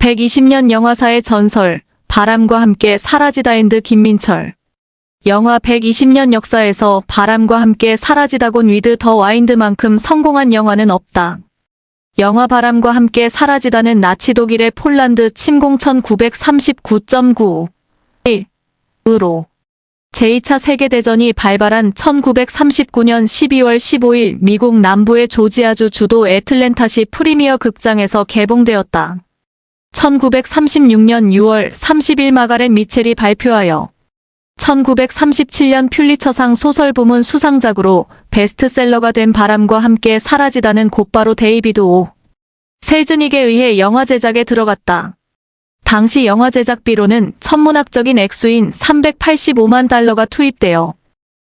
120년 영화사의 전설, 바람과 함께 사라지다 앤드 김민철. 영화 120년 역사에서 바람과 함께 사라지다곤 위드 더 와인드만큼 성공한 영화는 없다. 영화 바람과 함께 사라지다는 나치 독일의 폴란드 침공 1939.9.1으로 제2차 세계대전이 발발한 1939년 12월 15일 미국 남부의 조지아주 주도 애틀랜타시 프리미어 극장에서 개봉되었다. 1936년 6월 30일 마가렛 미첼이 발표하여 1937년 퓰리처상 소설 부문 수상작으로 베스트셀러가 된 바람과 함께 사라지다는 곧바로 데이비드 오. 셀즈닉에 의해 영화 제작에 들어갔다. 당시 영화 제작비로는 천문학적인 액수인 385만 달러가 투입되어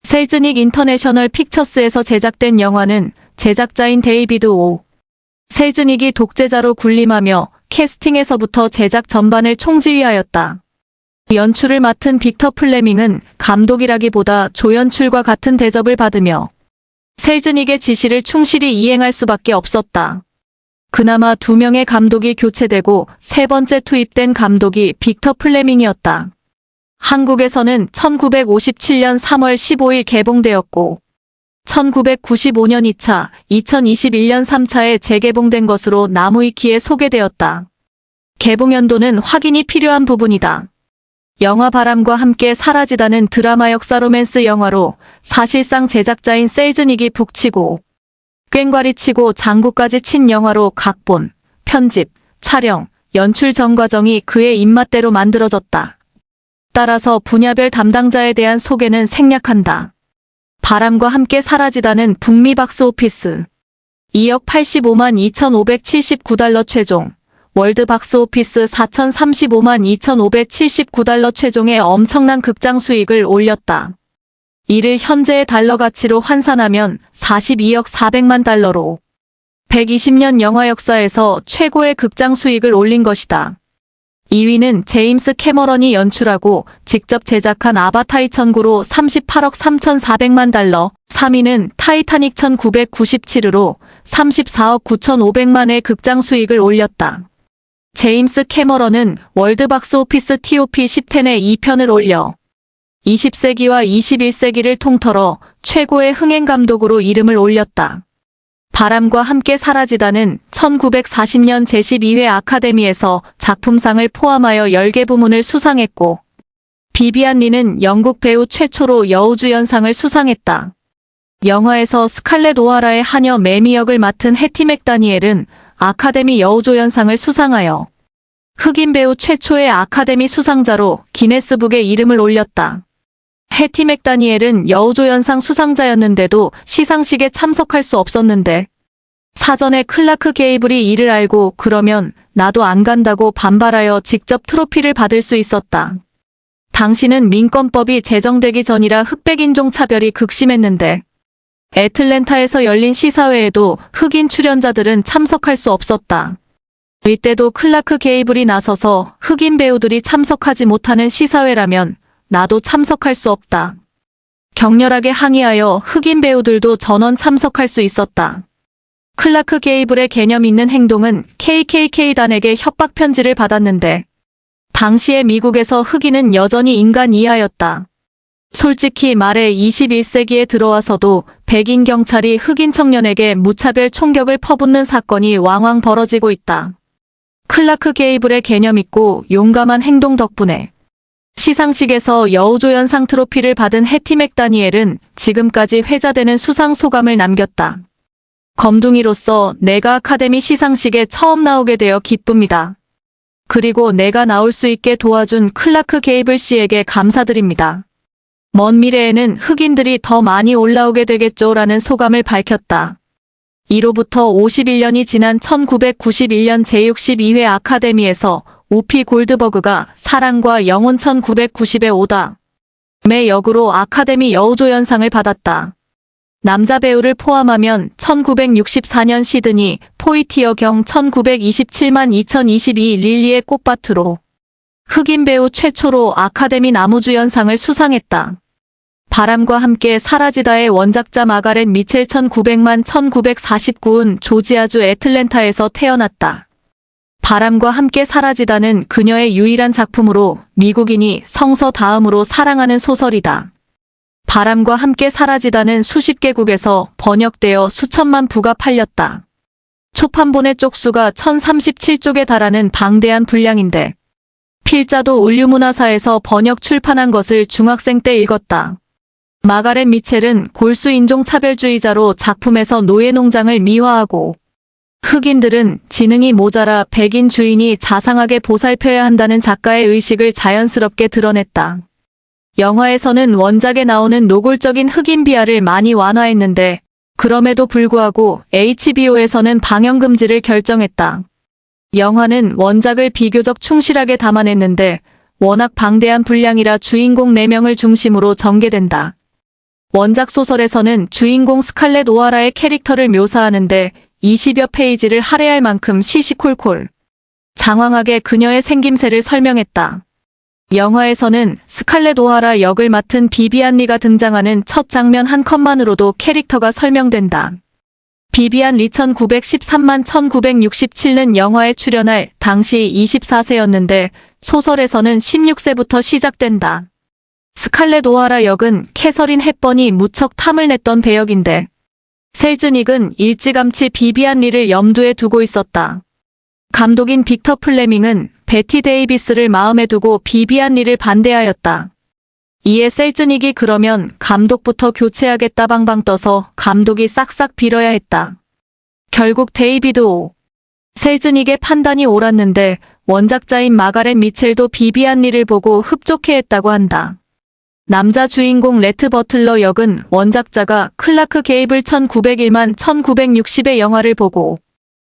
셀즈닉 인터내셔널 픽처스에서 제작된 영화는 제작자인 데이비드 오. 셀즈닉이 독재자로 군림하며 캐스팅에서부터 제작 전반을 총지휘하였다. 연출을 맡은 빅터 플레밍은 감독이라기보다 조연출과 같은 대접을 받으며 셀즈닉의 지시를 충실히 이행할 수밖에 없었다. 그나마 2명의 감독이 교체되고 세 번째 투입된 감독이 빅터 플레밍이었다. 한국에서는 1957년 3월 15일 개봉되었고 1995년 2차, 2021년 3차에 재개봉된 것으로 나무위키에 소개되었다. 개봉 연도는 확인이 필요한 부분이다. 영화 바람과 함께 사라지다는 드라마 역사 로맨스 영화로 사실상 제작자인 셀즈닉이 북치고 꽹과리치고 장구까지 친 영화로 각본, 편집, 촬영, 연출 전 과정이 그의 입맛대로 만들어졌다. 따라서 분야별 담당자에 대한 소개는 생략한다. 바람과 함께 사라지다는 북미 박스오피스 2억 85만 2,579달러 최종, 월드 박스오피스 4,035만 2,579달러 최종의 엄청난 극장 수익을 올렸다. 이를 현재의 달러 가치로 환산하면 42억 400만 달러로 120년 영화 역사에서 최고의 극장 수익을 올린 것이다. 2위는 제임스 캐머런이 연출하고 직접 제작한 아바타 2009로 38억 3,400만 달러, 3위는 타이타닉 1997으로 34억 9,500만의 극장 수익을 올렸다. 제임스 캐머런은 월드 박스오피스 TOP 10의 2편을 올려 20세기와 21세기를 통틀어 최고의 흥행 감독으로 이름을 올렸다. 바람과 함께 사라지다는 1940년 제12회 아카데미에서 작품상을 포함하여 10개 부문을 수상했고 비비안 리는 영국 배우 최초로 여우주연상을 수상했다. 영화에서 스칼렛 오하라의 하녀 매미 역을 맡은 해티 맥다니엘은 아카데미 여우조연상을 수상하여 흑인 배우 최초의 아카데미 수상자로 기네스북에 이름을 올렸다. 해티 맥다니엘은 여우조연상 수상자였는데도 시상식에 참석할 수 없었는데 사전에 클라크 게이블이 이를 알고 그러면 나도 안 간다고 반발하여 직접 트로피를 받을 수 있었다. 당시는 민권법이 제정되기 전이라 흑백인종 차별이 극심했는데 애틀랜타에서 열린 시사회에도 흑인 출연자들은 참석할 수 없었다. 이때도 클라크 게이블이 나서서 흑인 배우들이 참석하지 못하는 시사회라면 나도 참석할 수 없다. 격렬하게 항의하여 흑인 배우들도 전원 참석할 수 있었다. 클라크 게이블의 개념 있는 행동은 KKK단에게 협박 편지를 받았는데 당시의 미국에서 흑인은 여전히 인간 이하였다. 솔직히 말해 21세기에 들어와서도 백인 경찰이 흑인 청년에게 무차별 총격을 퍼붓는 사건이 왕왕 벌어지고 있다. 클라크 게이블의 개념 있고 용감한 행동 덕분에 시상식에서 여우조연상 트로피를 받은 해티 맥다니엘은 지금까지 회자되는 수상 소감을 남겼다. 검둥이로서 내가 아카데미 시상식에 처음 나오게 되어 기쁩니다. 그리고 내가 나올 수 있게 도와준 클라크 게이블 씨에게 감사드립니다. 먼 미래에는 흑인들이 더 많이 올라오게 되겠죠 라는 소감을 밝혔다. 이로부터 51년이 지난 1991년 제62회 아카데미에서 우피 골드버그가 사랑과 영혼 1990의 오다의 역으로 아카데미 여우조연상을 받았다. 남자 배우를 포함하면 1964년 시드니 포이티어 경 1927만 2022 릴리의 꽃밭으로 흑인 배우 최초로 아카데미 나무주연상을 수상했다. 바람과 함께 사라지다의 원작자 마가렛 미첼 1900만 1949은 조지아주 애틀랜타에서 태어났다. 바람과 함께 사라지다는 그녀의 유일한 작품으로 미국인이 성서 다음으로 사랑하는 소설이다. 바람과 함께 사라지다는 수십 개국에서 번역되어 수천만 부가 팔렸다. 초판본의 쪽수가 1037쪽에 달하는 방대한 분량인데 필자도 울류문화사에서 번역 출판한 것을 중학생 때 읽었다. 마가렛 미첼은 골수 인종차별주의자로 작품에서 노예농장을 미화하고 흑인들은 지능이 모자라 백인 주인이 자상하게 보살펴야 한다는 작가의 의식을 자연스럽게 드러냈다. 영화에서는 원작에 나오는 노골적인 흑인 비하를 많이 완화했는데 그럼에도 불구하고 HBO에서는 방영 금지를 결정했다. 영화는 원작을 비교적 충실하게 담아냈는데 워낙 방대한 분량이라 주인공 4명을 중심으로 전개된다. 원작 소설에서는 주인공 스칼렛 오하라의 캐릭터를 묘사하는데 20여 페이지를 할애할 만큼 시시콜콜 장황하게 그녀의 생김새를 설명했다. 영화에서는 스칼렛 오하라 역을 맡은 비비안 리가 등장하는 첫 장면 한 컷만으로도 캐릭터가 설명된다. 비비안 리 1913만 1967는 영화에 출연할 당시 24세였는데 소설에서는 16세부터 시작된다. 스칼렛 오하라 역은 캐서린 헵번이 무척 탐을 냈던 배역인데 셀즈닉은 일찌감치 비비안 리를 염두에 두고 있었다. 감독인 빅터 플레밍은 베티 데이비스를 마음에 두고 비비안 리를 반대하였다. 이에 셀즈닉이 그러면 감독부터 교체하겠다 방방 떠서 감독이 싹싹 빌어야 했다. 결국 데이비드 오. 셀즈닉의 판단이 옳았는데 원작자인 마가렛 미첼도 비비안 리를 보고 흡족해했다고 한다. 남자 주인공 레트 버틀러 역은 원작자가 클라크 게이블 1901만 1960의 영화를 보고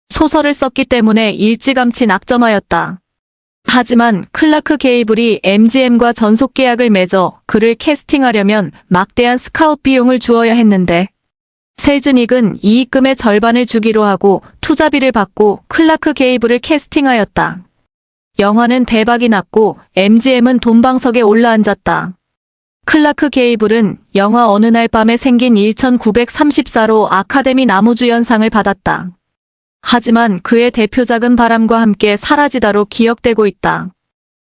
소설을 썼기 때문에 일찌감치 낙점하였다. 하지만 클라크 게이블이 MGM과 전속 계약을 맺어 그를 캐스팅하려면 막대한 스카웃 비용을 주어야 했는데 셀즈닉은 이익금의 절반을 주기로 하고 투자비를 받고 클라크 게이블을 캐스팅하였다. 영화는 대박이 났고 MGM은 돈방석에 올라앉았다. 클라크 게이블은 영화 어느 날 밤에 생긴 1934로 아카데미 나무주연상을 받았다. 하지만 그의 대표작은 바람과 함께 사라지다로 기억되고 있다.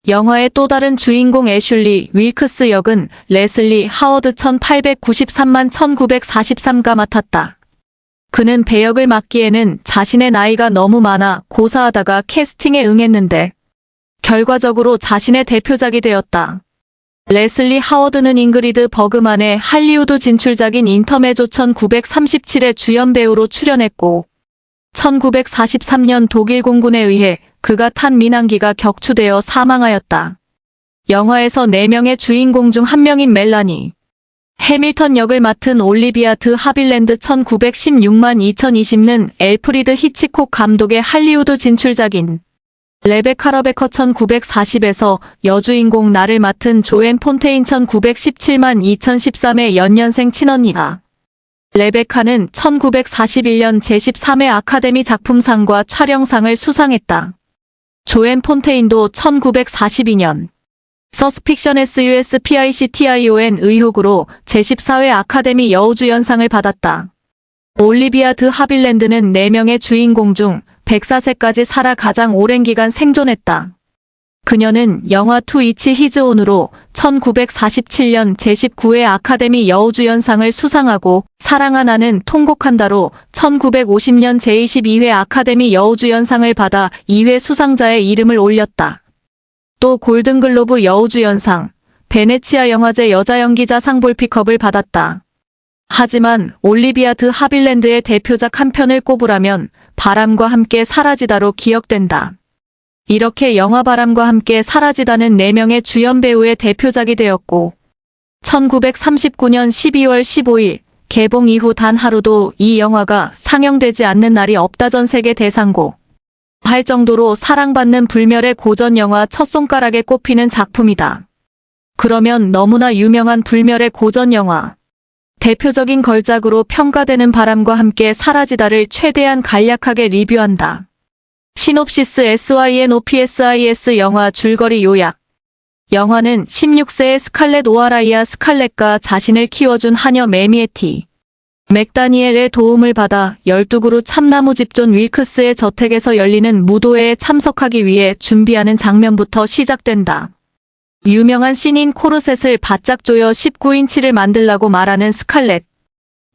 영화의 또 다른 주인공 애슐리 윌크스 역은 레슬리 하워드 1893만 1943가 맡았다. 그는 배역을 맡기에는 자신의 나이가 너무 많아 고사하다가 캐스팅에 응했는데 결과적으로 자신의 대표작이 되었다. 레슬리 하워드는 잉그리드 버그만의 할리우드 진출작인 인터메조 1937의 주연 배우로 출연했고 1943년 독일 공군에 의해 그가 탄 민항기가 격추되어 사망하였다. 영화에서 4명의 주인공 중 1명인 멜라니 해밀턴 역을 맡은 올리비아 드 하빌랜드 1916만 2020는 엘프리드 히치콕 감독의 할리우드 진출작인 레베카 러베커 1940에서 여주인공 나를 맡은 조앤 폰테인 1917만 2013의 연년생 친언니다. 레베카는 1941년 제13회 아카데미 작품상과 촬영상을 수상했다. 조앤 폰테인도 1942년 서스픽션 SUSPICTION 의혹으로 제14회 아카데미 여우주연상을 받았다. 올리비아 드 하빌랜드는 4명의 주인공 중 104세까지 살아 가장 오랜 기간 생존했다. 그녀는 영화 투 이치 히즈 온으로 1947년 제19회 아카데미 여우주연상을 수상하고 사랑아 나는 통곡한다로 1950년 제22회 아카데미 여우주연상을 받아 2회 수상자의 이름을 올렸다. 또 골든글로브 여우주연상, 베네치아 영화제 여자연기자상 볼피컵을 받았다. 하지만 올리비아 드 하빌랜드의 대표작 한 편을 꼽으라면 바람과 함께 사라지다로 기억된다. 이렇게 영화 바람과 함께 사라지다는 4명의 주연 배우의 대표작이 되었고 1939년 12월 15일 개봉 이후 단 하루도 이 영화가 상영되지 않는 날이 없다. 전 세계 대상고 할 정도로 사랑받는 불멸의 고전 영화 첫 손가락에 꼽히는 작품이다. 그러면 너무나 유명한 불멸의 고전 영화 대표적인 걸작으로 평가되는 바람과 함께 사라지다를 최대한 간략하게 리뷰한다. 시놉시스 SYNOPSIS 영화 줄거리 요약. 영화는 16세의 스칼렛 오하라이와 스칼렛과 자신을 키워준 하녀 매미에티 맥다니엘의 도움을 받아 12그루 참나무 집존 윌크스의 저택에서 열리는 무도회에 참석하기 위해 준비하는 장면부터 시작된다. 유명한 씬인 코르셋을 바짝 조여 19인치를 만들라고 말하는 스칼렛.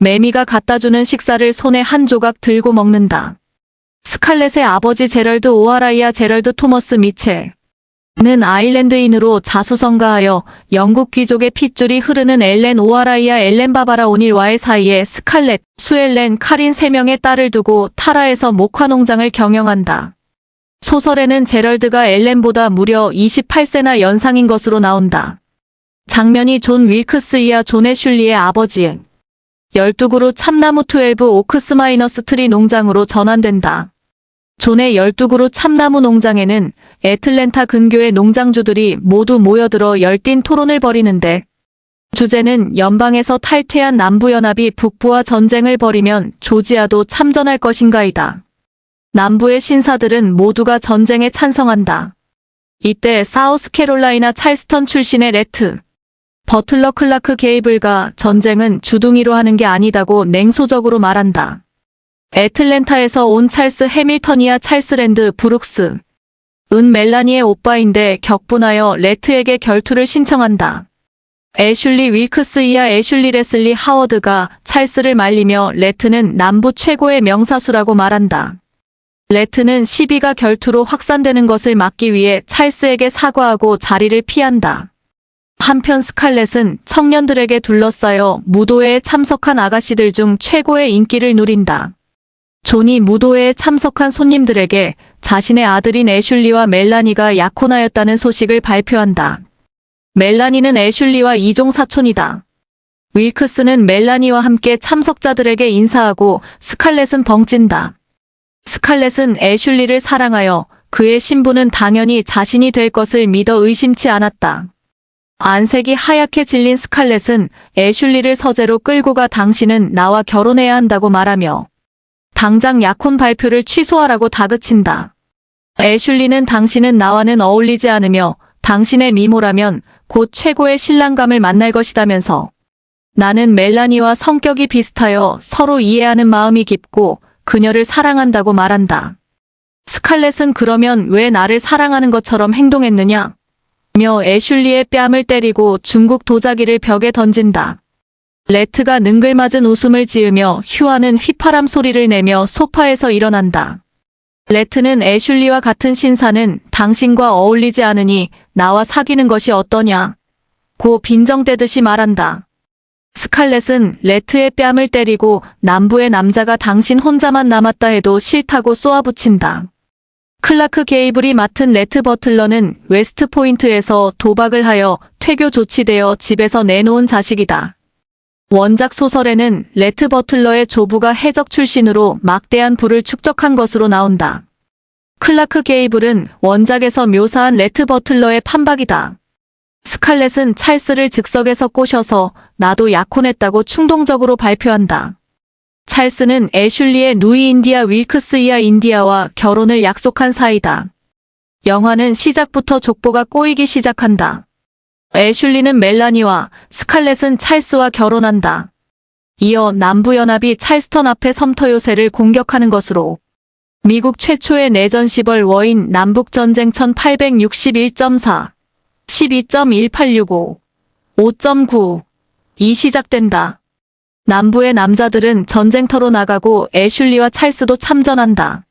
매미가 갖다주는 식사를 손에 한 조각 들고 먹는다. 스칼렛의 아버지 제럴드 오하라이아 제럴드 토머스 미첼. 는 아일랜드인으로 자수성가하여 영국 귀족의 핏줄이 흐르는 엘렌 오하라이아 엘렌 바바라 오닐와의 사이에 스칼렛, 수엘렌, 카린 3명의 딸을 두고 타라에서 목화 농장을 경영한다. 소설에는 제럴드가 엘렌보다 무려 28세나 연상인 것으로 나온다. 장면이 존 윌크스이야 존 애슐리의 아버지. 12그루 참나무 12 오크스 마이너스 트리 농장으로 전환된다. 존의 12그루 참나무 농장에는 애틀랜타 근교의 농장주들이 모두 모여들어 열띤 토론을 벌이는데 주제는 연방에서 탈퇴한 남부연합이 북부와 전쟁을 벌이면 조지아도 참전할 것인가이다. 남부의 신사들은 모두가 전쟁에 찬성한다. 이때 사우스캐롤라이나 찰스턴 출신의 레트 버틀러 클라크 게이블가 전쟁은 주둥이로 하는 게 아니다고 냉소적으로 말한다. 애틀랜타에서 온 찰스 해밀턴이야 찰스 랜드 브룩스. 은 멜라니의 오빠인데 격분하여 레트에게 결투를 신청한다. 애슐리 윌크스이야 애슐리 레슬리 하워드가 찰스를 말리며 레트는 남부 최고의 명사수라고 말한다. 레트는 시비가 결투로 확산되는 것을 막기 위해 찰스에게 사과하고 자리를 피한다. 한편 스칼렛은 청년들에게 둘러싸여 무도회에 참석한 아가씨들 중 최고의 인기를 누린다. 존이 무도회에 참석한 손님들에게 자신의 아들인 애슐리와 멜라니가 약혼하였다는 소식을 발표한다. 멜라니는 애슐리와 이종 사촌이다. 윌크스는 멜라니와 함께 참석자들에게 인사하고 스칼렛은 벙찐다. 스칼렛은 애슐리를 사랑하여 그의 신부는 당연히 자신이 될 것을 믿어 의심치 않았다. 안색이 하얗게 질린 스칼렛은 애슐리를 서재로 끌고 가 당신은 나와 결혼해야 한다고 말하며 당장 약혼 발표를 취소하라고 다그친다. 애슐리는 당신은 나와는 어울리지 않으며 당신의 미모라면 곧 최고의 신랑감을 만날 것이다면서 나는 멜라니와 성격이 비슷하여 서로 이해하는 마음이 깊고 그녀를 사랑한다고 말한다. 스칼렛은 그러면 왜 나를 사랑하는 것처럼 행동했느냐? 며 애슐리의 뺨을 때리고 중국 도자기를 벽에 던진다. 레트가 능글맞은 웃음을 지으며 휴아는 휘파람 소리를 내며 소파에서 일어난다. 레트는 애슐리와 같은 신사는 당신과 어울리지 않으니 나와 사귀는 것이 어떠냐? 고 빈정대듯이 말한다. 스칼렛은 레트의 뺨을 때리고 남부의 남자가 당신 혼자만 남았다 해도 싫다고 쏘아붙인다. 클라크 게이블이 맡은 레트 버틀러는 웨스트 포인트에서 도박을 하여 퇴교 조치되어 집에서 내놓은 자식이다. 원작 소설에는 레트 버틀러의 조부가 해적 출신으로 막대한 부를 축적한 것으로 나온다. 클라크 게이블은 원작에서 묘사한 레트 버틀러의 판박이다. 스칼렛은 찰스를 즉석에서 꼬셔서 나도 약혼했다고 충동적으로 발표한다. 찰스는 애슐리의 누이 인디아 윌크스이야 인디아와 결혼을 약속한 사이다. 영화는 시작부터 족보가 꼬이기 시작한다. 애슐리는 멜라니와 스칼렛은 찰스와 결혼한다. 이어 남부연합이 찰스턴 앞에 섬터 요새를 공격하는 것으로 미국 최초의 내전 시벌워인 남북전쟁 1861.4, 12.1865, 5.9, 이 시작된다. 남부의 남자들은 전쟁터로 나가고 애슐리와 찰스도 참전한다.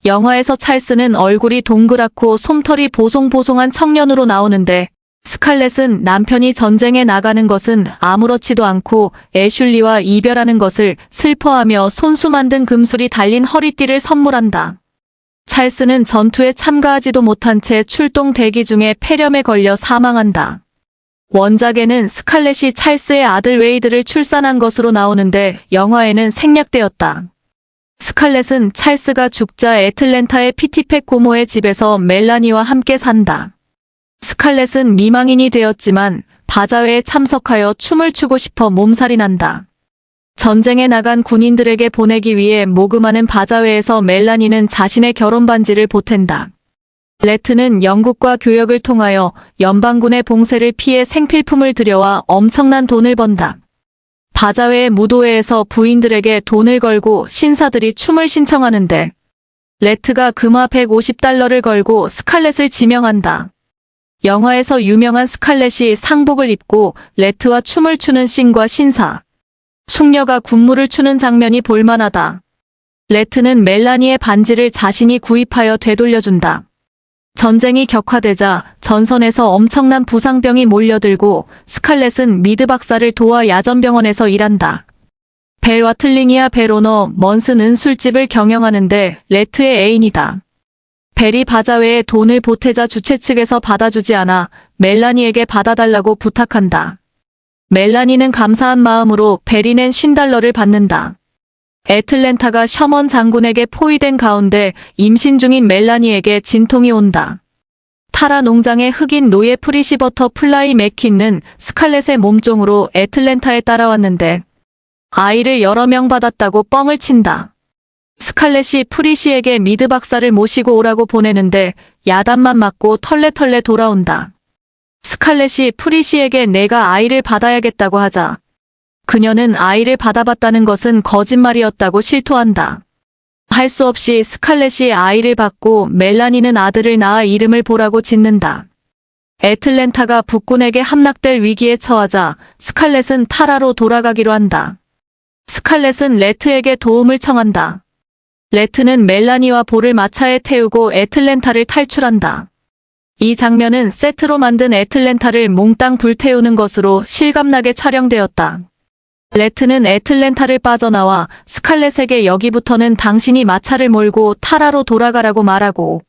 영화에서 찰스는 얼굴이 동그랗고 솜털이 보송보송한 청년으로 나오는데 스칼렛은 남편이 전쟁에 나가는 것은 아무렇지도 않고 애슐리와 이별하는 것을 슬퍼하며 손수 만든 금술이 달린 허리띠를 선물한다. 찰스는 전투에 참가하지도 못한 채 출동 대기 중에 폐렴에 걸려 사망한다. 원작에는 스칼렛이 찰스의 아들 웨이드를 출산한 것으로 나오는데 영화에는 생략되었다. 스칼렛은 찰스가 죽자 애틀랜타의 피티팩 고모의 집에서 멜라니와 함께 산다. 스칼렛은 미망인이 되었지만 바자회에 참석하여 춤을 추고 싶어 몸살이난다. 전쟁에 나간 군인들에게 보내기 위해 모금하는 바자회에서 멜라니는 자신의 결혼 반지를 보탠다. 레트는 영국과 교역을 통하여 연방군의 봉쇄를 피해 생필품을 들여와 엄청난 돈을 번다. 바자회의 무도회에서 부인들에게 돈을 걸고 신사들이 춤을 신청하는데 레트가 금화 150달러를 걸고 스칼렛을 지명한다. 영화에서 유명한 스칼렛이 상복을 입고 레트와 춤을 추는 씬과 신사, 숙녀가 군무를 추는 장면이 볼만하다. 레트는 멜라니의 반지를 자신이 구입하여 되돌려준다. 전쟁이 격화되자 전선에서 엄청난 부상병이 몰려들고 스칼렛은 미드 박사를 도와 야전병원에서 일한다. 벨 와틀링이야 베로너 먼스는 술집을 경영하는데 레트의 애인이다. 벨이 바자회에 돈을 보태자 주최 측에서 받아주지 않아 멜라니에게 받아달라고 부탁한다. 멜라니는 감사한 마음으로 벨이 낸 $50를 받는다. 애틀랜타가 셔먼 장군에게 포위된 가운데 임신 중인 멜라니에게 진통이 온다. 타라 농장의 흑인 노예 프리시버터 플라이 맥킨은 스칼렛의 몸종으로 애틀랜타에 따라왔는데 아이를 여러 명 받았다고 뻥을 친다. 스칼렛이 프리시에게 미드 박사를 모시고 오라고 보내는데 야단만 맞고 털레털레 돌아온다. 스칼렛이 프리시에게 내가 아이를 받아야겠다고 하자 그녀는 아이를 받아봤다는 것은 거짓말이었다고 실토한다. 할 수 없이 스칼렛이 아이를 받고 멜라니는 아들을 낳아 이름을 보라고 짓는다. 애틀랜타가 북군에게 함락될 위기에 처하자 스칼렛은 타라로 돌아가기로 한다. 스칼렛은 레트에게 도움을 청한다. 레트는 멜라니와 볼을 마차에 태우고 애틀랜타를 탈출한다. 이 장면은 세트로 만든 애틀랜타를 몽땅 불태우는 것으로 실감나게 촬영되었다. 레트는 애틀랜타를 빠져나와 스칼렛에게 여기부터는 당신이 마차를 몰고 타라로 돌아가라고 말하고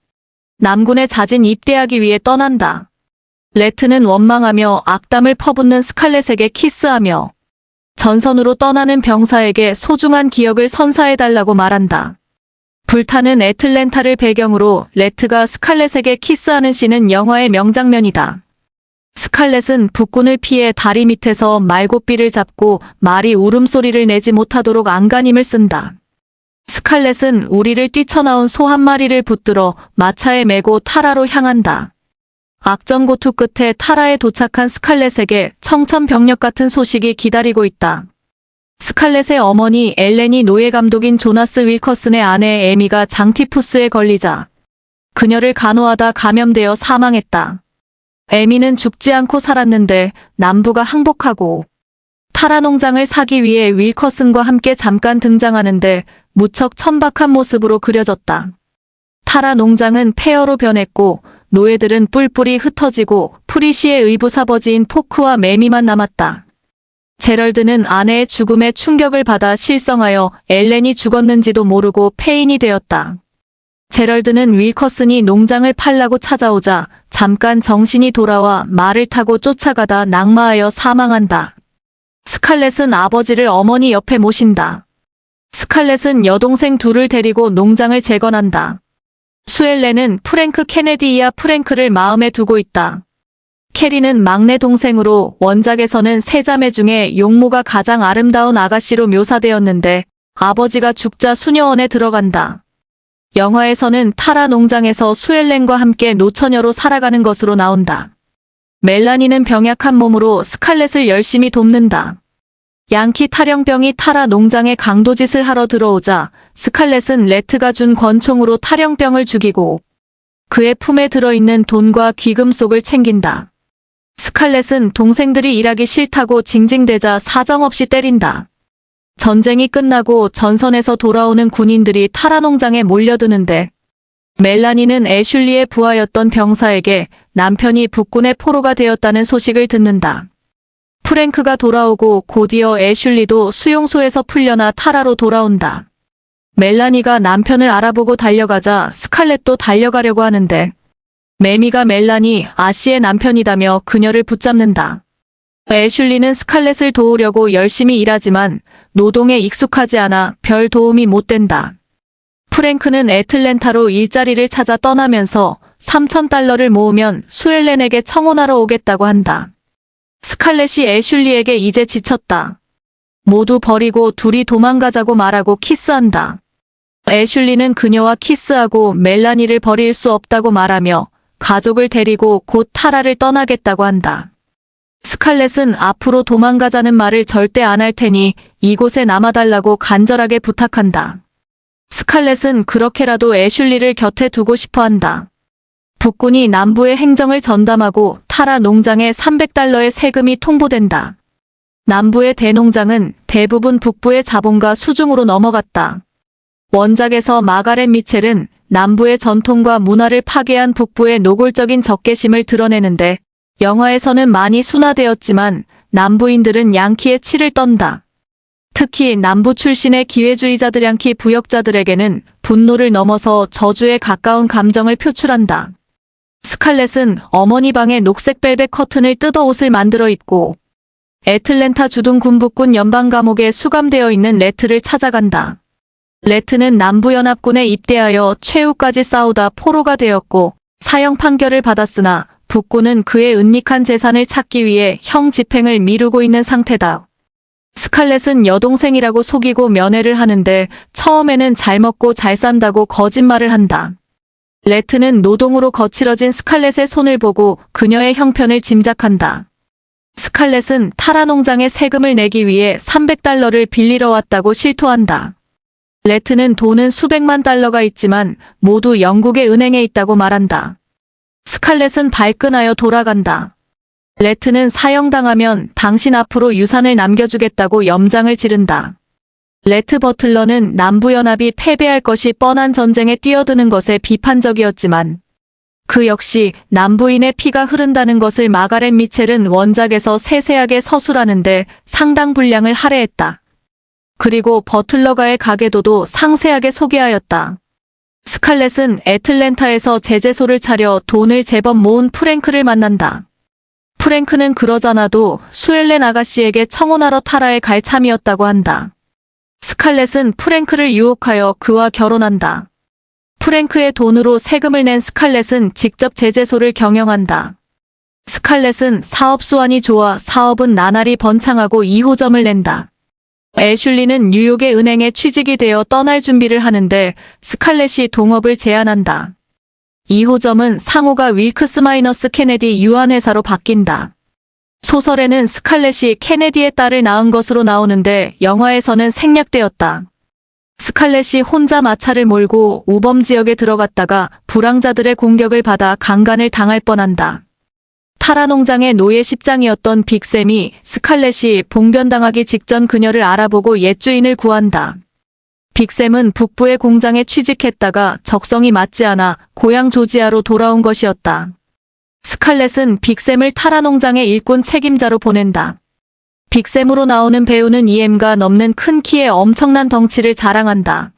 남군에 자진 입대하기 위해 떠난다. 레트는 원망하며 악담을 퍼붓는 스칼렛에게 키스하며 전선으로 떠나는 병사에게 소중한 기억을 선사해달라고 말한다. 불타는 애틀랜타를 배경으로 레트가 스칼렛에게 키스하는 씬은 영화의 명장면이다. 스칼렛은 북군을 피해 다리 밑에서 말고삐를 잡고 말이 울음소리를 내지 못하도록 안간힘을 쓴다. 스칼렛은 우리를 뛰쳐나온 소 한 마리를 붙들어 마차에 메고 타라로 향한다. 악전고투 끝에 타라에 도착한 스칼렛에게 청천벽력 같은 소식이 기다리고 있다. 스칼렛의 어머니 엘렌이 노예 감독인 조나스 윌커슨의 아내 에미가 장티푸스에 걸리자 그녀를 간호하다 감염되어 사망했다. 에미는 죽지 않고 살았는데 남부가 항복하고 타라 농장을 사기 위해 윌커슨과 함께 잠깐 등장하는데 무척 천박한 모습으로 그려졌다. 타라 농장은 폐허로 변했고 노예들은 뿔뿔이 흩어지고 프리시의 의붓아버지인 포크와 매미만 남았다. 제럴드는 아내의 죽음에 충격을 받아 실성하여 엘렌이 죽었는지도 모르고 폐인이 되었다. 제럴드는 윌커슨이 농장을 팔라고 찾아오자 잠깐 정신이 돌아와 말을 타고 쫓아가다 낙마하여 사망한다. 스칼렛은 아버지를 어머니 옆에 모신다. 스칼렛은 여동생 둘을 데리고 농장을 재건한다. 수엘렌은 프랭크 케네디이아 프랭크를 마음에 두고 있다. 캐리는 막내 동생으로 원작에서는 세 자매 중에 용모가 가장 아름다운 아가씨로 묘사되었는데 아버지가 죽자 수녀원에 들어간다. 영화에서는 타라 농장에서 수엘렌과 함께 노처녀로 살아가는 것으로 나온다. 멜라니는 병약한 몸으로 스칼렛을 열심히 돕는다. 양키 탈영병이 타라 농장에 강도짓을 하러 들어오자 스칼렛은 레트가 준 권총으로 탈영병을 죽이고 그의 품에 들어있는 돈과 귀금속을 챙긴다. 스칼렛은 동생들이 일하기 싫다고 징징대자 사정없이 때린다. 전쟁이 끝나고 전선에서 돌아오는 군인들이 타라 농장에 몰려드는데 멜라니는 애슐리의 부하였던 병사에게 남편이 북군의 포로가 되었다는 소식을 듣는다. 프랭크가 돌아오고 곧이어 애슐리도 수용소에서 풀려나 타라로 돌아온다. 멜라니가 남편을 알아보고 달려가자 스칼렛도 달려가려고 하는데 매미가 멜라니 아씨의 남편이다며 그녀를 붙잡는다. 애슐리는 스칼렛을 도우려고 열심히 일하지만 노동에 익숙하지 않아 별 도움이 못 된다. 프랭크는 애틀랜타로 일자리를 찾아 떠나면서 $3,000를 모으면 수엘렌에게 청혼하러 오겠다고 한다. 스칼렛이 애슐리에게 이제 지쳤다. 모두 버리고 둘이 도망가자고 말하고 키스한다. 애슐리는 그녀와 키스하고 멜라니를 버릴 수 없다고 말하며 가족을 데리고 곧 타라를 떠나겠다고 한다. 스칼렛은 앞으로 도망가자는 말을 절대 안 할 테니 이곳에 남아달라고 간절하게 부탁한다. 스칼렛은 그렇게라도 애슐리를 곁에 두고 싶어 한다. 북군이 남부의 행정을 전담하고 타라 농장에 $300의 세금이 통보된다. 남부의 대농장은 대부분 북부의 자본가 수중으로 넘어갔다. 원작에서 마가렛 미첼은 남부의 전통과 문화를 파괴한 북부의 노골적인 적개심을 드러내는데 영화에서는 많이 순화되었지만 남부인들은 양키의 치를 떤다. 특히 남부 출신의 기회주의자들 양키 부역자들에게는 분노를 넘어서 저주에 가까운 감정을 표출한다. 스칼렛은 어머니 방에 녹색 벨벳 커튼을 뜯어 옷을 만들어 입고 애틀랜타 주둔 군북군 연방 감옥에 수감되어 있는 레트를 찾아간다. 레트는 남부연합군에 입대하여 최후까지 싸우다 포로가 되었고 사형 판결을 받았으나 북군은 그의 은닉한 재산을 찾기 위해 형 집행을 미루고 있는 상태다. 스칼렛은 여동생이라고 속이고 면회를 하는데 처음에는 잘 먹고 잘 산다고 거짓말을 한다. 레트는 노동으로 거칠어진 스칼렛의 손을 보고 그녀의 형편을 짐작한다. 스칼렛은 타라 농장의 세금을 내기 위해 $300를 빌리러 왔다고 실토한다. 레트는 돈은 수백만 달러가 있지만 모두 영국의 은행에 있다고 말한다. 스칼렛은 발끈하여 돌아간다. 레트는 사형당하면 당신 앞으로 유산을 남겨주겠다고 염장을 지른다. 레트 버틀러는 남부연합이 패배할 것이 뻔한 전쟁에 뛰어드는 것에 비판적이었지만 그 역시 남부인의 피가 흐른다는 것을 마가렛 미첼은 원작에서 세세하게 서술하는데 상당 분량을 할애했다. 그리고 버틀러가의 가계도도 상세하게 소개하였다. 스칼렛은 애틀랜타에서 제재소를 차려 돈을 제법 모은 프랭크를 만난다. 프랭크는 그러잖아도 수엘렌 아가씨에게 청혼하러 타라에 갈 참이었다고 한다. 스칼렛은 프랭크를 유혹하여 그와 결혼한다. 프랭크의 돈으로 세금을 낸 스칼렛은 직접 제재소를 경영한다. 스칼렛은 사업 수완이 좋아 사업은 나날이 번창하고 2호점을 낸다. 애슐리는 뉴욕의 은행에 취직이 되어 떠날 준비를 하는데 스칼렛이 동업을 제안한다. 2호점은 상호가 윌크스 마이너스 케네디 유한회사로 바뀐다. 소설에는 스칼렛이 케네디의 딸을 낳은 것으로 나오는데 영화에서는 생략되었다. 스칼렛이 혼자 마차를 몰고 우범 지역에 들어갔다가 불황자들의 공격을 받아 강간을 당할 뻔한다. 타라 농장의 노예 십장이었던 빅샘이 스칼렛이 봉변당하기 직전 그녀를 알아보고 옛 주인을 구한다. 빅샘은 북부의 공장에 취직했다가 적성이 맞지 않아 고향 조지아로 돌아온 것이었다. 스칼렛은 빅샘을 타라 농장의 일꾼 책임자로 보낸다. 빅샘으로 나오는 배우는 EM가 넘는 큰 키에 엄청난 덩치를 자랑한다.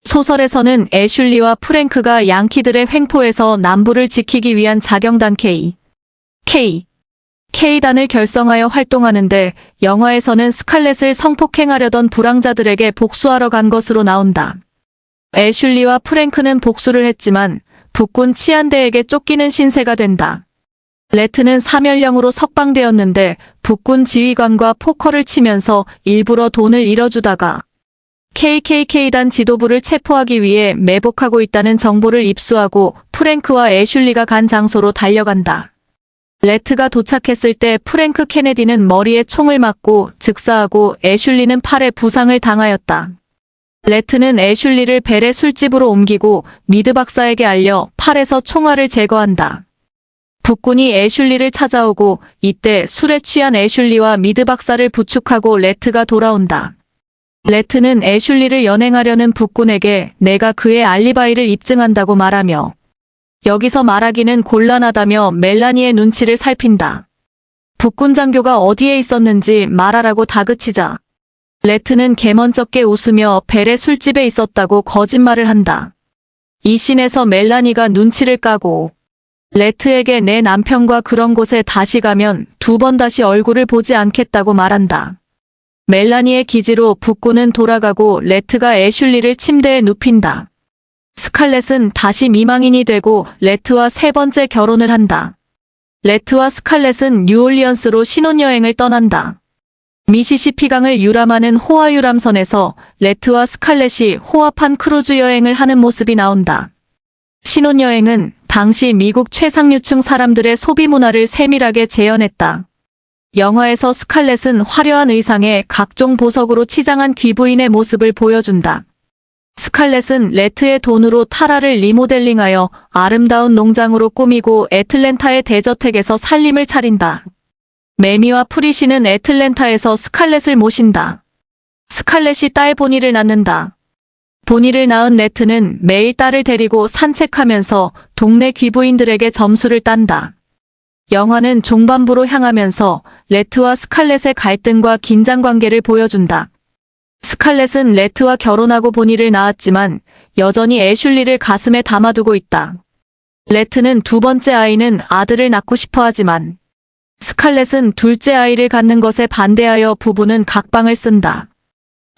소설에서는 애슐리와 프랭크가 양키들의 횡포에서 남부를 지키기 위한 자경단 K단을 결성하여 활동하는데 영화에서는 스칼렛을 성폭행하려던 불황자들에게 복수하러 간 것으로 나온다. 애슐리와 프랭크는 복수를 했지만 북군 치안대에게 쫓기는 신세가 된다. 레트는 사멸령으로 석방되었는데 북군 지휘관과 포커를 치면서 일부러 돈을 잃어주다가 KKK단 지도부를 체포하기 위해 매복하고 있다는 정보를 입수하고 프랭크와 애슐리가 간 장소로 달려간다. 레트가 도착했을 때 프랭크 케네디는 머리에 총을 맞고 즉사하고 애슐리는 팔에 부상을 당하였다. 레트는 애슐리를 벨의 술집으로 옮기고 미드 박사에게 알려 팔에서 총알을 제거한다. 북군이 애슐리를 찾아오고 이때 술에 취한 애슐리와 미드 박사를 부축하고 레트가 돌아온다. 레트는 애슐리를 연행하려는 북군에게 내가 그의 알리바이를 입증한다고 말하며 여기서 말하기는 곤란하다며 멜라니의 눈치를 살핀다. 북군 장교가 어디에 있었는지 말하라고 다그치자 레트는 개먼쩍게 웃으며 벨의 술집에 있었다고 거짓말을 한다. 이 씬에서 멜라니가 눈치를 까고 레트에게 내 남편과 그런 곳에 다시 가면 2번 다시 얼굴을 보지 않겠다고 말한다. 멜라니의 기지로 북군은 돌아가고 레트가 애슐리를 침대에 눕힌다. 스칼렛은 다시 미망인이 되고 레트와 3번째 결혼을 한다. 레트와 스칼렛은 뉴올리언스로 신혼여행을 떠난다. 미시시피강을 유람하는 호화 유람선에서 레트와 스칼렛이 호화판 크루즈 여행을 하는 모습이 나온다. 신혼여행은 당시 미국 최상류층 사람들의 소비 문화를 세밀하게 재현했다. 영화에서 스칼렛은 화려한 의상에 각종 보석으로 치장한 귀부인의 모습을 보여준다. 스칼렛은 레트의 돈으로 타라를 리모델링하여 아름다운 농장으로 꾸미고 애틀랜타의 대저택에서 살림을 차린다. 매미와 프리시는 애틀랜타에서 스칼렛을 모신다. 스칼렛이 딸 보니를 낳는다. 보니를 낳은 레트는 매일 딸을 데리고 산책하면서 동네 귀부인들에게 점수를 딴다. 영화는 종반부로 향하면서 레트와 스칼렛의 갈등과 긴장 관계를 보여준다. 스칼렛은 레트와 결혼하고 보니를 낳았지만 여전히 애슐리를 가슴에 담아두고 있다. 레트는 두 번째 아이는 아들을 낳고 싶어 하지만 스칼렛은 둘째 아이를 갖는 것에 반대하여 부부는 각방을 쓴다.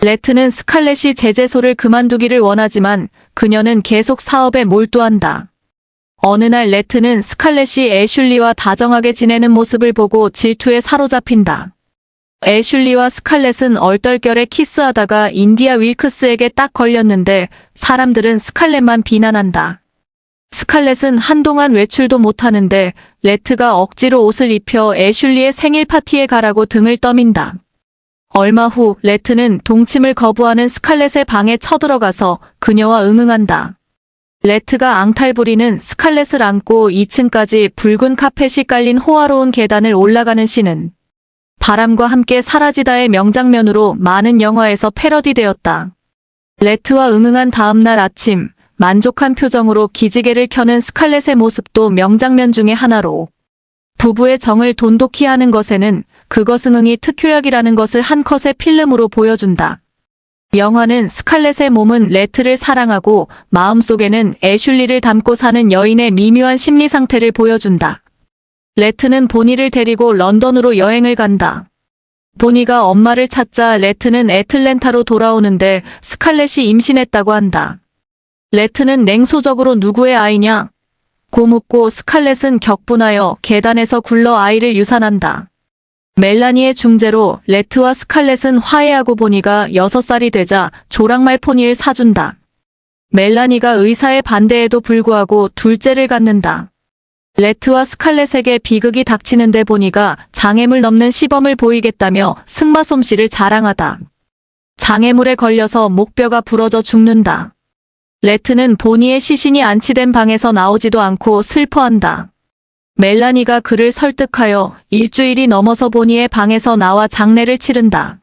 레트는 스칼렛이 제재소를 그만두기를 원하지만 그녀는 계속 사업에 몰두한다. 어느 날 레트는 스칼렛이 애슐리와 다정하게 지내는 모습을 보고 질투에 사로잡힌다. 애슐리와 스칼렛은 얼떨결에 키스하다가 인디아 윌크스에게 딱 걸렸는데 사람들은 스칼렛만 비난한다. 스칼렛은 한동안 외출도 못하는데 레트가 억지로 옷을 입혀 애슐리의 생일 파티에 가라고 등을 떠민다. 얼마 후 레트는 동침을 거부하는 스칼렛의 방에 쳐들어가서 그녀와 응응한다. 레트가 앙탈 부리는 스칼렛을 안고 2층까지 붉은 카펫이 깔린 호화로운 계단을 올라가는 씬은 바람과 함께 사라지다의 명장면으로 많은 영화에서 패러디되었다. 레트와 응응한 다음날 아침, 만족한 표정으로 기지개를 켜는 스칼렛의 모습도 명장면 중의 하나로 부부의 정을 돈독히 하는 것에는 그것응응이 특효약이라는 것을 한 컷의 필름으로 보여준다. 영화는 스칼렛의 몸은 레트를 사랑하고 마음속에는 애슐리를 담고 사는 여인의 미묘한 심리 상태를 보여준다. 레트는 보니를 데리고 런던으로 여행을 간다. 보니가 엄마를 찾자 레트는 애틀랜타로 돌아오는데 스칼렛이 임신했다고 한다. 레트는 냉소적으로 누구의 아이냐? 고 묻고 스칼렛은 격분하여 계단에서 굴러 아이를 유산한다. 멜라니의 중재로 레트와 스칼렛은 화해하고 보니가 6살이 되자 조랑말 포니를 사준다. 멜라니가 의사의 반대에도 불구하고 둘째를 갖는다. 레트와 스칼렛에게 비극이 닥치는데 보니가 장애물 넘는 시범을 보이겠다며 승마 솜씨를 자랑하다. 장애물에 걸려서 목뼈가 부러져 죽는다. 레트는 보니의 시신이 안치된 방에서 나오지도 않고 슬퍼한다. 멜라니가 그를 설득하여 일주일이 넘어서 보니의 방에서 나와 장례를 치른다.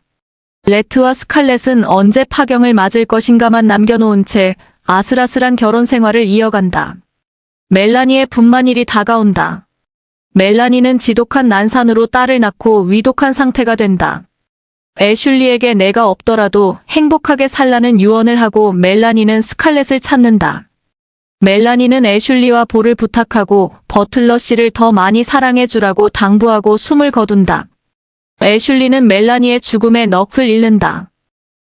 레트와 스칼렛은 언제 파경을 맞을 것인가만 남겨놓은 채 아슬아슬한 결혼 생활을 이어간다. 멜라니의 분만일이 다가온다. 멜라니는 지독한 난산으로 딸을 낳고 위독한 상태가 된다. 애슐리에게 내가 없더라도 행복하게 살라는 유언을 하고 멜라니는 스칼렛을 찾는다. 멜라니는 애슐리와 볼을 부탁하고 버틀러 씨를 더 많이 사랑해주라고 당부하고 숨을 거둔다. 애슐리는 멜라니의 죽음에 넋을 잃는다.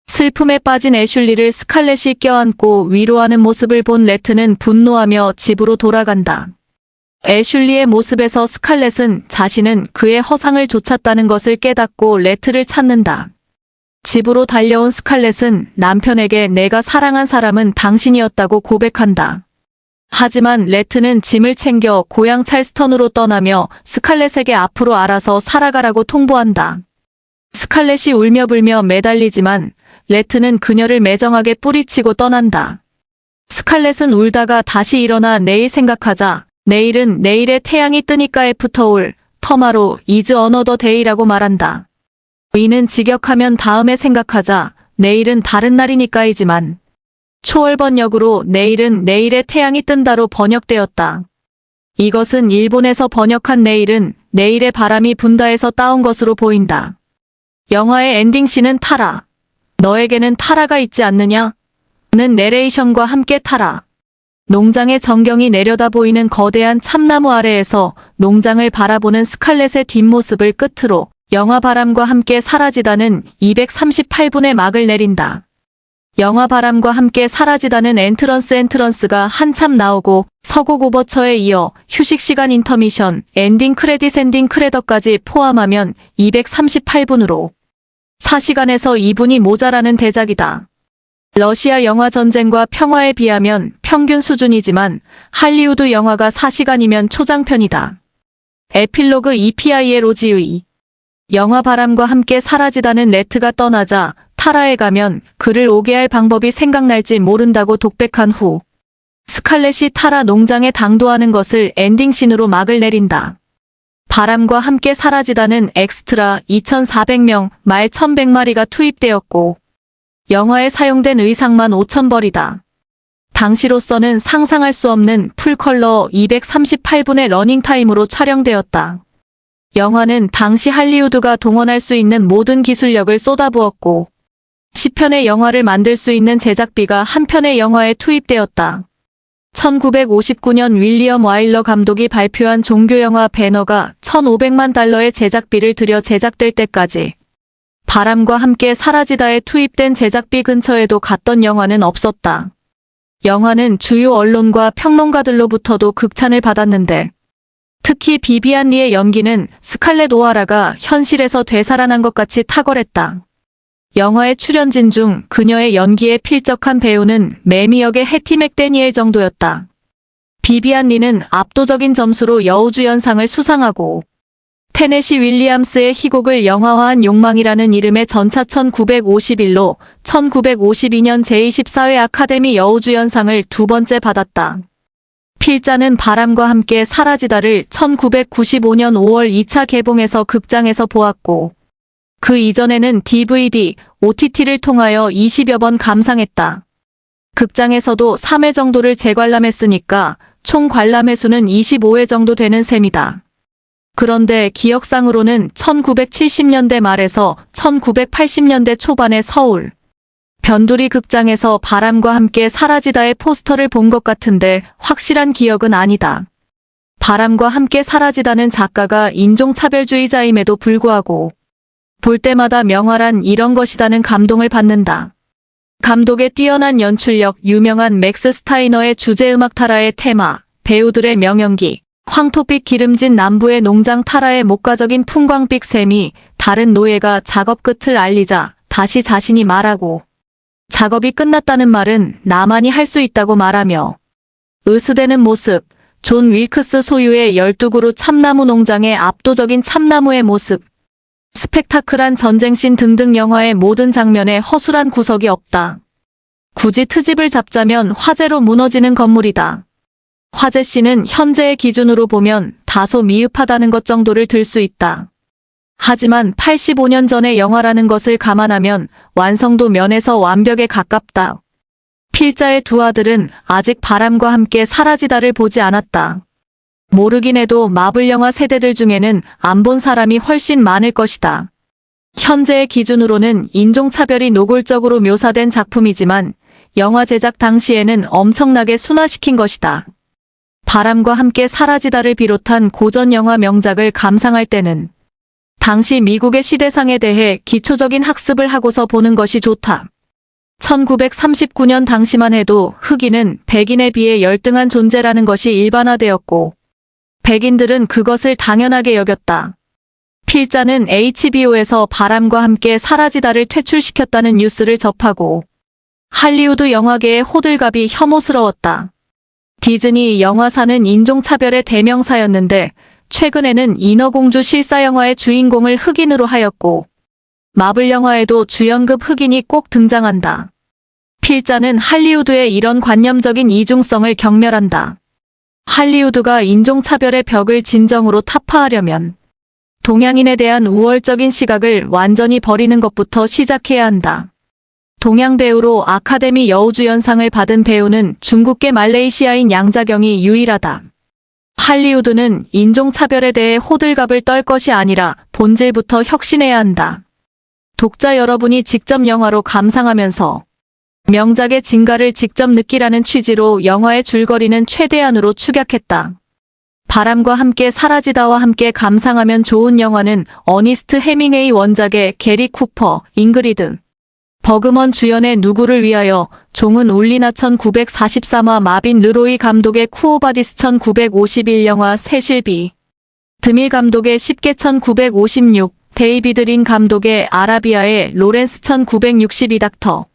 슬픔에 빠진 애슐리를 스칼렛이 껴안고 위로하는 모습을 본 레트는 분노하며 집으로 돌아간다. 애슐리의 모습에서 스칼렛은 자신은 그의 허상을 좇았다는 것을 깨닫고 레트를 찾는다. 집으로 달려온 스칼렛은 남편에게 내가 사랑한 사람은 당신이었다고 고백한다. 하지만 레트는 짐을 챙겨 고향 찰스턴으로 떠나며 스칼렛에게 앞으로 알아서 살아가라고 통보한다. 스칼렛이 울며불며 매달리지만 레트는 그녀를 매정하게 뿌리치고 떠난다. 스칼렛은 울다가 다시 일어나 내일 생각하자 내일은 내일의 태양이 뜨니까 애프터올 터마로 이즈 어너더 데이라고 말한다. 이는 직역하면 다음에 생각하자 내일은 다른 날이니까이지만 초월 번역으로 내일은 내일의 태양이 뜬다로 번역되었다. 이것은 일본에서 번역한 내일은 내일의 바람이 분다에서 따온 것으로 보인다. 영화의 엔딩씬은 타라. 너에게는 타라가 있지 않느냐? 는 내레이션과 함께 타라. 농장의 전경이 내려다 보이는 거대한 참나무 아래에서 농장을 바라보는 스칼렛의 뒷모습을 끝으로 영화 바람과 함께 사라지다는 238분의 막을 내린다. 영화 바람과 함께 사라지다는 엔트런스가 한참 나오고 서곡 오버처에 이어 휴식시간 인터미션, 엔딩 크레딧까지 포함하면 238분으로 4시간에서 2분이 모자라는 대작이다. 러시아 영화 전쟁과 평화에 비하면 평균 수준이지만 할리우드 영화가 4시간이면 초장편이다. 에필로그 EPI의 로지의 영화 바람과 함께 사라지다는 레트가 떠나자 타라에 가면 그를 오게 할 방법이 생각날지 모른다고 독백한 후 스칼렛이 타라 농장에 당도하는 것을 엔딩씬으로 막을 내린다. 바람과 함께 사라지다는 엑스트라 2,400명, 말 1,100마리가 투입되었고 영화에 사용된 의상만 5,000벌이다. 당시로서는 상상할 수 없는 풀컬러 238분의 러닝타임으로 촬영되었다. 영화는 당시 할리우드가 동원할 수 있는 모든 기술력을 쏟아부었고 10편의 영화를 만들 수 있는 제작비가 한 편의 영화에 투입되었다. 1959년 윌리엄 와일러 감독이 발표한 종교영화 배너가 1,500만 달러의 제작비를 들여 제작될 때까지 바람과 함께 사라지다에 투입된 제작비 근처에도 갔던 영화는 없었다. 영화는 주요 언론과 평론가들로부터도 극찬을 받았는데 특히 비비안 리의 연기는 스칼렛 오하라가 현실에서 되살아난 것 같이 탁월했다. 영화의 출연진 중 그녀의 연기에 필적한 배우는 매미 역의 해티 맥데니엘 정도였다. 비비안 리는 압도적인 점수로 여우주연상을 수상하고 테네시 윌리엄스의 희곡을 영화화한 욕망이라는 이름의 전차 1951로 1952년 제24회 아카데미 여우주연상을 두 번째 받았다. 필자는 바람과 함께 사라지다를 1995년 5월 2차 개봉해서 극장에서 보았고 그 이전에는 DVD, OTT를 통하여 20여 번 감상했다. 극장에서도 3회 정도를 재관람했으니까 총 관람회 수는 25회 정도 되는 셈이다. 그런데 기억상으로는 1970년대 말에서 1980년대 초반의 서울 변두리 극장에서 바람과 함께 사라지다의 포스터를 본 것 같은데 확실한 기억은 아니다. 바람과 함께 사라지다는 작가가 인종차별주의자임에도 불구하고 볼 때마다 명화란 이런 것이다는 감동을 받는다. 감독의 뛰어난 연출력, 유명한 맥스 스타이너의 주제음악 타라의 테마, 배우들의 명연기, 황토빛 기름진 남부의 농장 타라의 목가적인 풍광빛 샘이 다른 노예가 작업 끝을 알리자 다시 자신이 말하고 작업이 끝났다는 말은 나만이 할 수 있다고 말하며 으스대는 모습, 존 윌크스 소유의 12그루 참나무 농장의 압도적인 참나무의 모습, 스펙타클한 전쟁씬 등등 영화의 모든 장면에 허술한 구석이 없다. 굳이 트집을 잡자면 화재로 무너지는 건물이다. 화재씬은 현재의 기준으로 보면 다소 미흡하다는 것 정도를 들 수 있다. 하지만 85년 전의 영화라는 것을 감안하면 완성도 면에서 완벽에 가깝다. 필자의 두 아들은 아직 바람과 함께 사라지다를 보지 않았다. 모르긴 해도 마블 영화 세대들 중에는 안 본 사람이 훨씬 많을 것이다. 현재의 기준으로는 인종차별이 노골적으로 묘사된 작품이지만 영화 제작 당시에는 엄청나게 순화시킨 것이다. 바람과 함께 사라지다를 비롯한 고전 영화 명작을 감상할 때는 당시 미국의 시대상에 대해 기초적인 학습을 하고서 보는 것이 좋다. 1939년 당시만 해도 흑인은 백인에 비해 열등한 존재라는 것이 일반화되었고 백인들은 그것을 당연하게 여겼다. 필자는 HBO에서 바람과 함께 사라지다를 퇴출시켰다는 뉴스를 접하고 할리우드 영화계의 호들갑이 혐오스러웠다. 디즈니 영화사는 인종차별의 대명사였는데 최근에는 인어공주 실사 영화의 주인공을 흑인으로 하였고 마블 영화에도 주연급 흑인이 꼭 등장한다. 필자는 할리우드의 이런 관념적인 이중성을 경멸한다. 할리우드가 인종차별의 벽을 진정으로 타파하려면 동양인에 대한 우월적인 시각을 완전히 버리는 것부터 시작해야 한다. 동양 배우로 아카데미 여우주연상을 받은 배우는 중국계 말레이시아인 양자경이 유일하다. 할리우드는 인종차별에 대해 호들갑을 떨 것이 아니라 본질부터 혁신해야 한다. 독자 여러분이 직접 영화로 감상하면서 명작의 진가를 직접 느끼라는 취지로 영화의 줄거리는 최대한으로 축약했다. 바람과 함께 사라지다와 함께 감상하면 좋은 영화는 어니스트 해밍웨이 원작의 게리 쿠퍼, 잉그리드 버그먼 주연의 누구를 위하여, 종은 울리나 1943화 마빈 르로이 감독의 쿠오바디스 1951영화 세실비, 드밀 감독의 10개 1956, 데이비드 린 감독의 아라비아의 로렌스 1962닥터,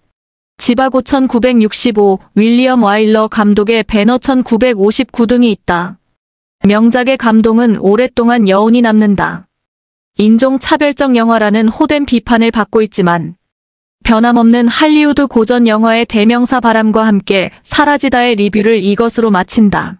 지바고 1965, 윌리엄 와일러 감독의 배너 1959 등이 있다. 명작의 감동은 오랫동안 여운이 남는다. 인종차별적 영화라는 호된 비판을 받고 있지만 변함없는 할리우드 고전 영화의 대명사 바람과 함께 사라지다의 리뷰를 이것으로 마친다.